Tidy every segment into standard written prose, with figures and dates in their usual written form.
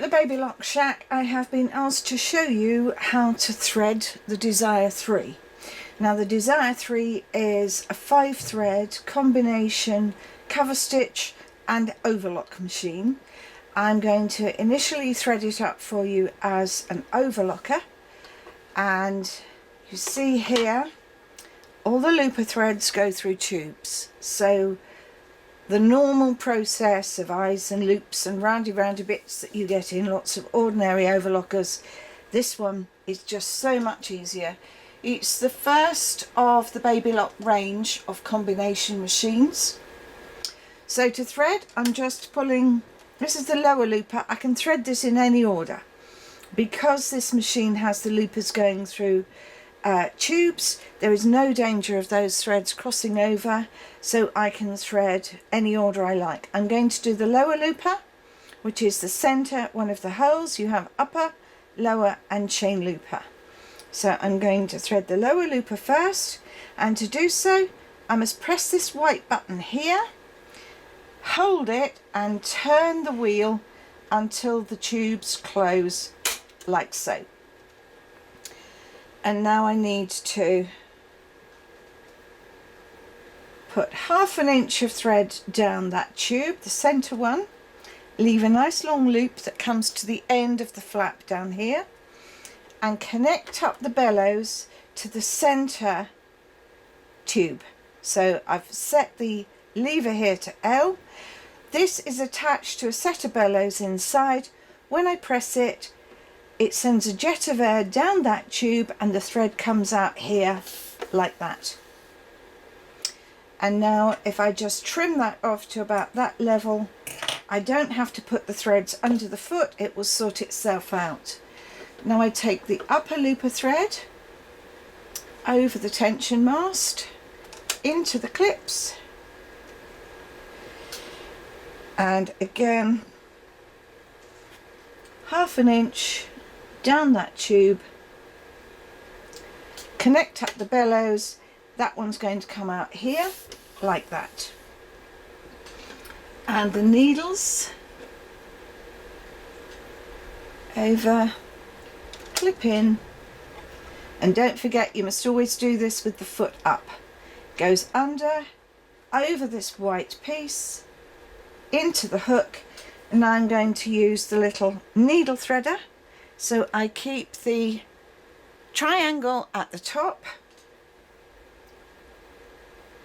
at the Baby Lock Shack, I have been asked to show you how to thread the Desire 3. Now the Desire 3 is a 5-thread combination cover stitch and overlock machine. I'm going to initially thread it up for you as an overlocker, and you see here all the looper threads go through tubes. So the normal process of eyes and loops and roundy bits that you get in lots of ordinary overlockers, this one is just so much easier. It's the first of the Baby Lock range of combination machines. So to thread, I'm just pulling, this is the lower looper. I can thread this in any order. Because this machine has the loopers going through tubes, there is no danger of those threads crossing over, so I can thread any order I like. I'm going to do the lower looper, which is the center one of the holes. You have upper, lower and chain looper. So I'm going to thread the lower looper first, and to do so I must press this white button here, hold it and turn the wheel until the tubes close like so. And now I need to put 1/2 inch of thread down that tube, the center one, leave a nice long loop that comes to the end of the flap down here, and connect up the bellows to the center tube. So I've set the lever here to L. This is attached to a set of bellows inside. When I press it, it sends a jet of air down that tube and the thread comes out here like that. And now if I just trim that off to about that level, I don't have to put the threads under the foot, it will sort itself out. Now I take the upper looper thread over the tension mast into the clips, and again 1/2 inch down that tube, connect up the bellows. That one's going to come out here like that, and the needles over, clip in, and don't forget you must always do this with the foot up. Goes under, over this white piece, into the hook, and I'm going to use the little needle threader. So I keep the triangle at the top,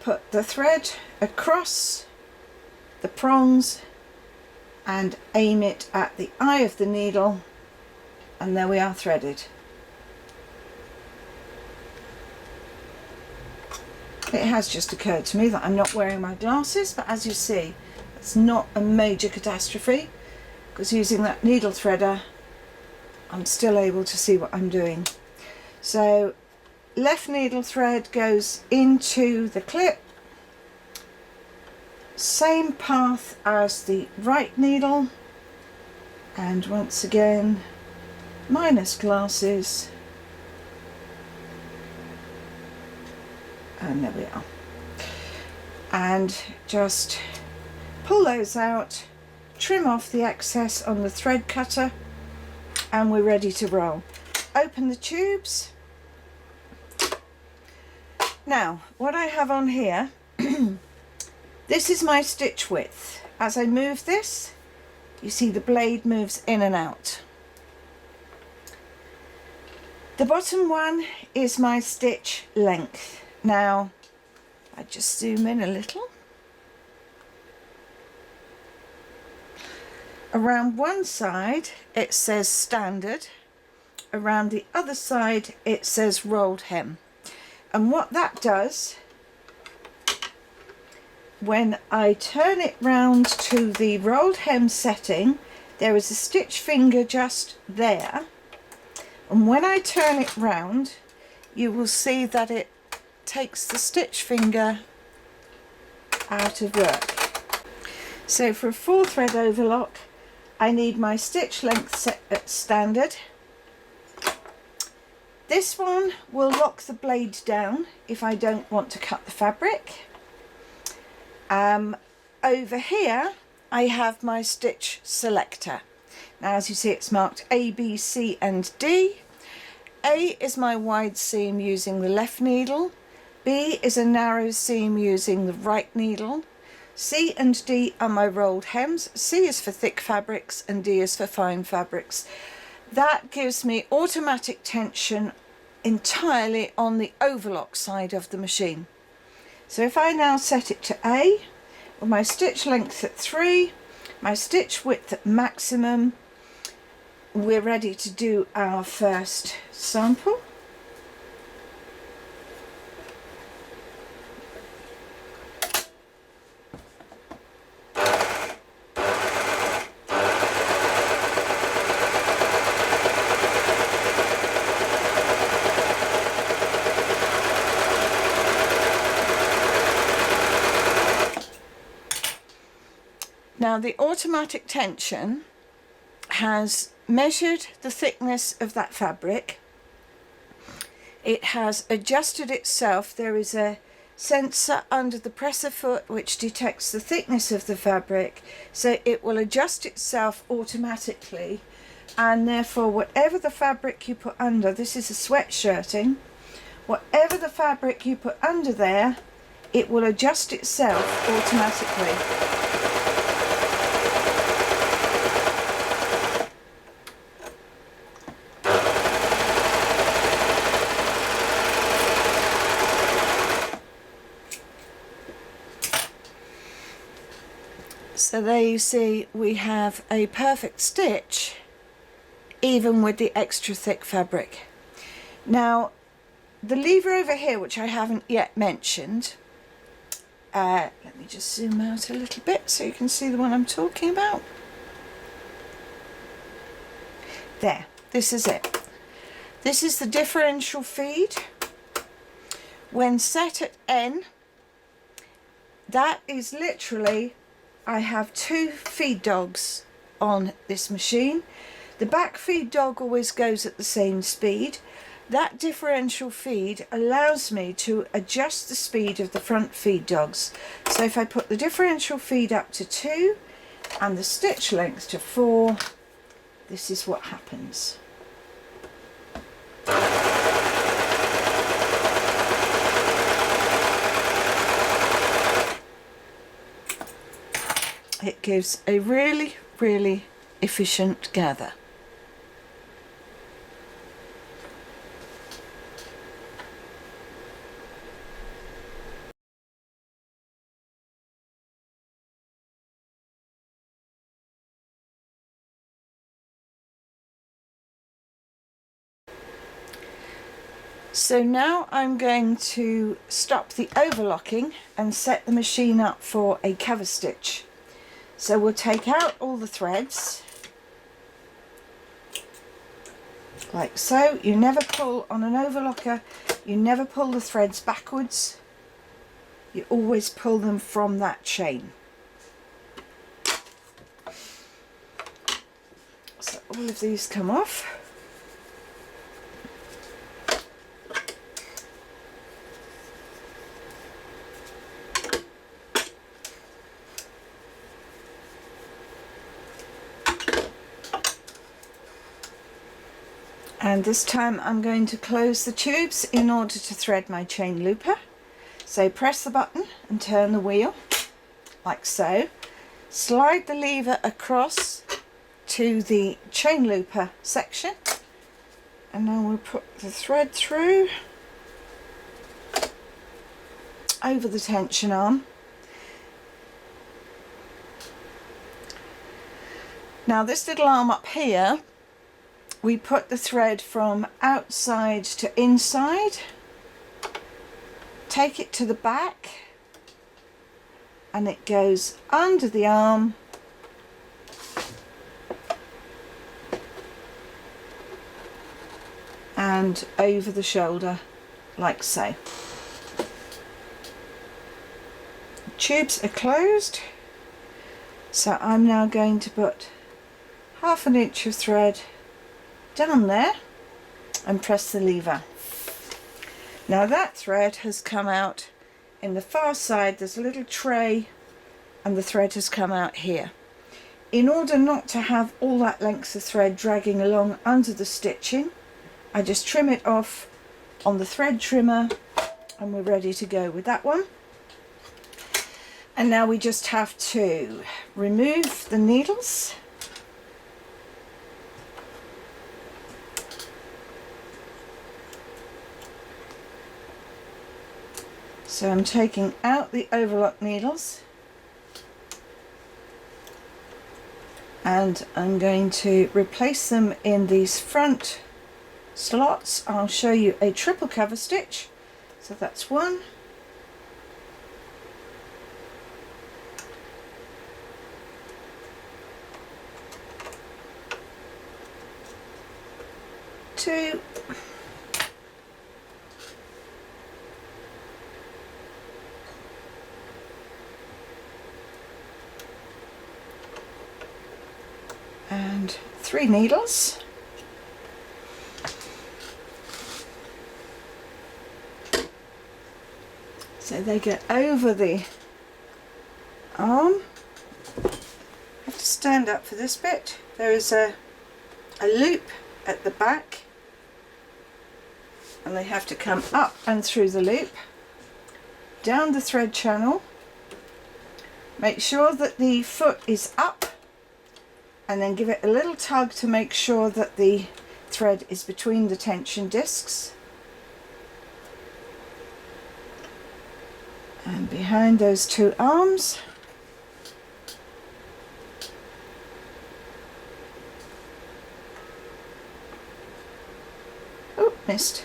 put the thread across the prongs and aim it at the eye of the needle, and there we are, threaded. It has just occurred to me that I'm not wearing my glasses, but as you see, it's not a major catastrophe, because using that needle threader I'm still able to see what I'm doing. So left needle thread goes into the clip, same path as the right needle, and once again minus glasses, and there we are. And just pull those out, trim off the excess on the thread cutter, and we're ready to roll. Open the tubes. Now what I have on here, this is my stitch width. As I move this, you see the blade moves in and out. The bottom one is my stitch length. Now I just zoom in a little. Around one side it says standard, around the other side it says rolled hem, and what that does, when I turn it round to the rolled hem setting, there is a stitch finger just there, and when I turn it round you will see that it takes the stitch finger out of work. So for a 4-thread overlock I need my stitch length set at standard. This one will lock the blade down if I don't want to cut the fabric. Over here I have my stitch selector. Now as you see, it's marked A, B, C and D. A is my wide seam using the left needle, B is a narrow seam using the right needle, C and D are my rolled hems, C is for thick fabrics and D is for fine fabrics. That gives me automatic tension entirely on the overlock side of the machine. So if I now set it to A, with my stitch length at 3, my stitch width at maximum, we're ready to do our first sample. Now the automatic tension has measured the thickness of that fabric. It has adjusted itself. There is a sensor under the presser foot which detects the thickness of the fabric, so it will adjust itself automatically, and therefore whatever the fabric you put under, this is a sweatshirting, whatever the fabric you put under there, it will adjust itself automatically. So there you see, we have a perfect stitch even with the extra thick fabric. Now the lever over here, which I haven't yet mentioned, let me just zoom out a little bit so you can see the one I'm talking about. There, this is it. This is the differential feed. When set at N, that is literally, I have 2 feed dogs on this machine. The back feed dog always goes at the same speed. That differential feed allows me to adjust the speed of the front feed dogs. So if I put the differential feed up to 2 and the stitch length to 4, this is what happens. It gives a really, really efficient gather. So now I'm going to stop the overlocking and set the machine up for a cover stitch. So we'll take out all the threads, like so. You never pull on an overlocker, you never pull the threads backwards, you always pull them from that chain. So all of these come off. And this time I'm going to close the tubes in order to thread my chain looper. So press the button and turn the wheel like so. Slide the lever across to the chain looper section, and now we'll put the thread through over the tension arm. Now this little arm up here, we put the thread from outside to inside, take it to the back, and it goes under the arm and over the shoulder like so. The tubes are closed, so I'm now going to put 1/2 inch of thread down there and press the lever. Now that thread has come out in the far side. There's a little tray and the thread has come out here. In order not to have all that length of thread dragging along under the stitching, I just trim it off on the thread trimmer, and we're ready to go with that one. And now we just have to remove the needles. So I'm taking out the overlock needles, and I'm going to replace them in these front slots. I'll show you a triple cover stitch. So that's one, two, and 3 needles. So they go over the arm. I have to stand up for this bit. There is a loop at the back, and they have to come up and through the loop, down the thread channel. Make sure that the foot is up, and then give it a little tug to make sure that the thread is between the tension discs. And behind those 2 arms. Oh, missed.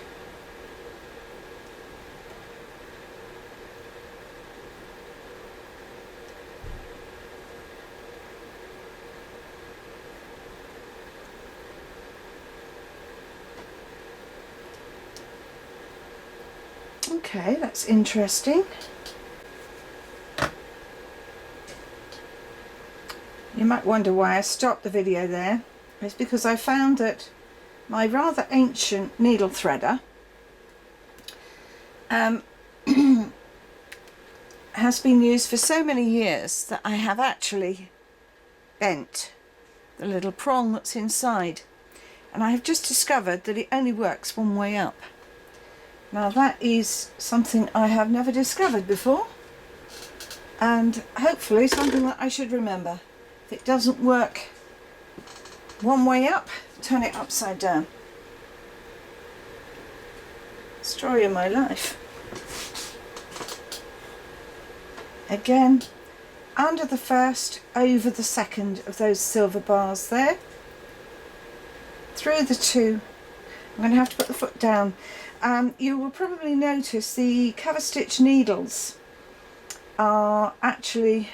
Okay, that's interesting. You might wonder why I stopped the video there. It's because I found that my rather ancient needle threader has been used for so many years that I have actually bent the little prong that's inside, and I have just discovered that it only works one way up. Now that is something I have never discovered before, and hopefully something that I should remember. If it doesn't work one way up, turn it upside down. Story of my life. Again, under the first, over the second of those silver bars there, through the 2. I'm going to have to put the foot down. You will probably notice the cover stitch needles are actually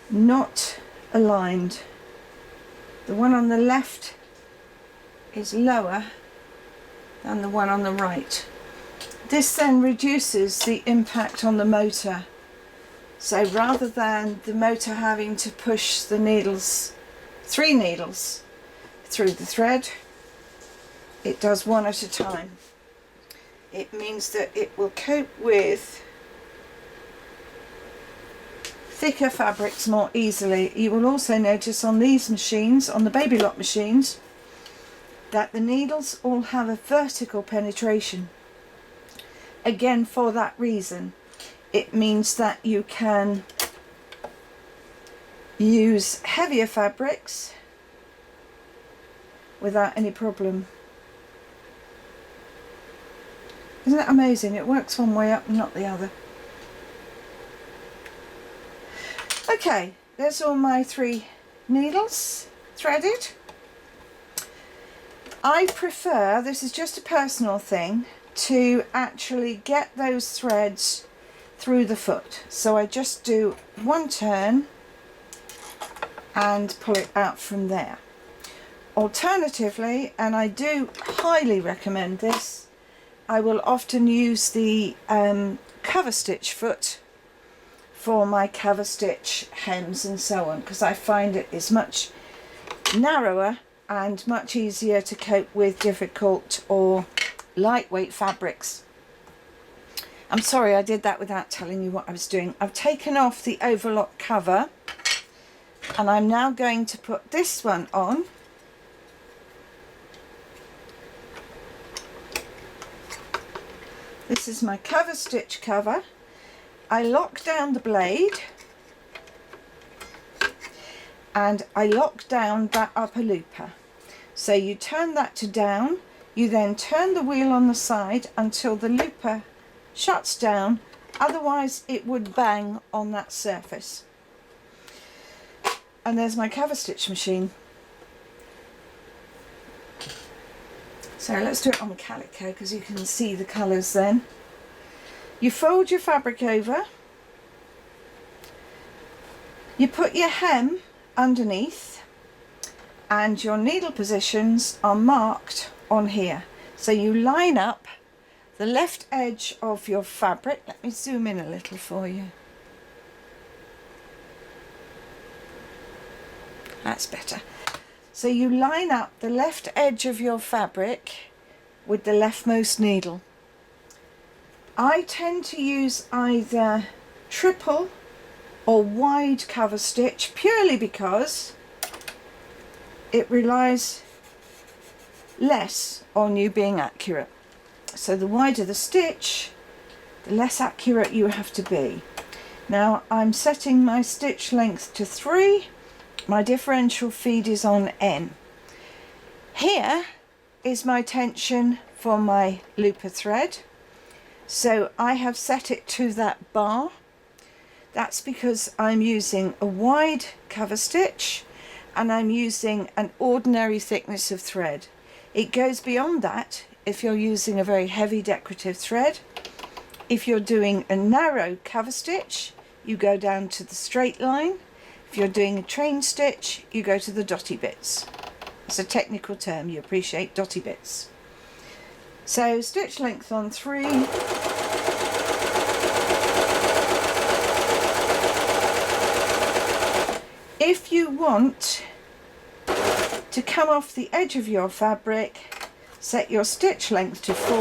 not aligned. The one on the left is lower than the one on the right. This then reduces the impact on the motor. So rather than the motor having to push the needles, 3 needles through the thread, it does 1 at a time. It means that it will cope with thicker fabrics more easily. You will also notice on these machines, on the Baby Lock machines, that the needles all have a vertical penetration. Again, for that reason, it means that you can use heavier fabrics without any problem. Isn't that amazing? It works one way up and not the other. Okay, there's all my 3 needles threaded. I prefer, this is just a personal thing, to actually get those threads through the foot. So I just do 1 turn and pull it out from there. Alternatively, and I do highly recommend this, I will often use the cover stitch foot for my cover stitch hems and so on, because I find it is much narrower and much easier to cope with difficult or lightweight fabrics. I'm sorry I did that without telling you what I was doing. I've taken off the overlock cover And I'm now going to put this one on. This is my cover stitch cover. I lock down the blade and I lock down that upper looper. So you turn that to down, you then turn the wheel on the side until the looper shuts down, otherwise it would bang on that surface. And there's my cover stitch machine. So let's do it on the calico because you can see the colours then. You fold your fabric over, you put your hem underneath, and your needle positions are marked on here. So you line up the left edge of your fabric. Let me zoom in a little for you. That's better. So you line up the left edge of your fabric with the leftmost needle. I tend to use either triple or wide cover stitch purely because it relies less on you being accurate. So the wider the stitch, the less accurate you have to be. Now I'm setting my stitch length to 3. My differential feed is on N. Here is my tension for my looper thread. So I have set it to that bar. That's because I'm using a wide cover stitch and I'm using an ordinary thickness of thread. It goes beyond that if you're using a very heavy decorative thread. If you're doing a narrow cover stitch, you go down to the straight line. If you're doing a train stitch, you go to the dotty bits. It's a technical term, you appreciate dotty bits. So stitch length on 3. If you want to come off the edge of your fabric, set your stitch length to 4.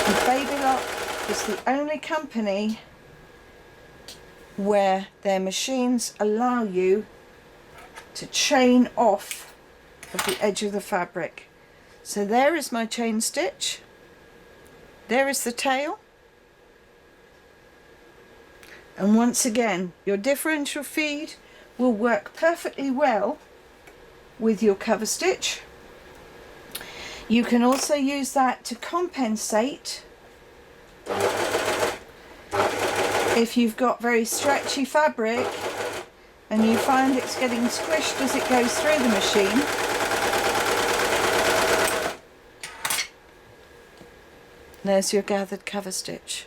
And Overlock is the only company where their machines allow you to chain off of the edge of the fabric. So there is my chain stitch, there is the tail, and once again your differential feed will work perfectly well with your cover stitch. You can also use that to compensate if you've got very stretchy fabric and you find it's getting squished as it goes through the machine. There's your gathered cover stitch.